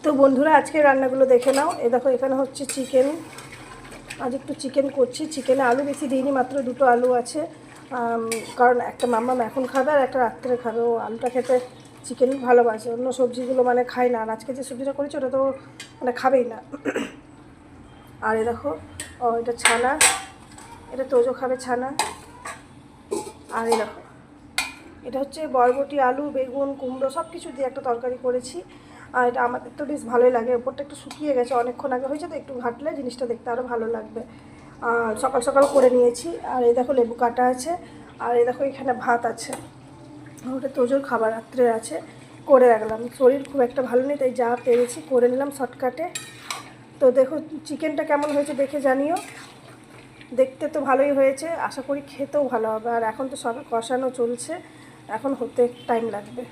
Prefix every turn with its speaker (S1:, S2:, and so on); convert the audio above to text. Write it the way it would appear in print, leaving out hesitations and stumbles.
S1: তো বন্ধুরা আজকে রান্নাগুলো দেখে নাও। এ দেখো এখানে হচ্ছে চিকেন। আজ একটু চিকেন করছি। চিকেনে আলু বেশি দিইনি, মাত্র 2টো আলু আছে, কারণ একটা মাম্মাম এখন খাবে আর একটা রাত্রে খাবে। ও আলুটা খেতে চিকেন ভালোবাসে, অন্য সবজিগুলো মানে খায় না। আর আজকে যে সবজিটা করেছি ওটা তো মানে খাবেই না। আর এ দেখো এটা ছানা, এটা তোজো খাবে ছানা। আর এই দেখো এটা হচ্ছে বরবটি, আলু, বেগুন, কুমড়ো সব কিছু দিয়ে একটা তরকারি করেছি। আর এটা আমাদের তো বেশ ভালোই লাগে। ওপরটা একটু শুকিয়ে গেছে, অনেকক্ষণ আগে হয়েছে, তো একটু ঘাটলে জিনিসটা দেখতে আরও ভালো লাগবে। সকাল সকাল করে নিয়েছি। আর এই দেখো লেবু কাটা আছে। আর এই দেখো এখানে ভাত আছে, ওটা তোজোর খাবার রাত্রে আছে, করে রাখলাম। শরীর খুব একটা ভালো নেই, তাই যা পেরেছি করে নিলাম শর্টকাটে। তো দেখো চিকেনটা কেমন হয়েছে দেখে জানিও। দেখতে তো ভালোই হয়েছে, আশা করি খেতেও ভালো হবে। আর এখন তো সবে কষানো চলছে, এখন হতে টাইম লাগবে।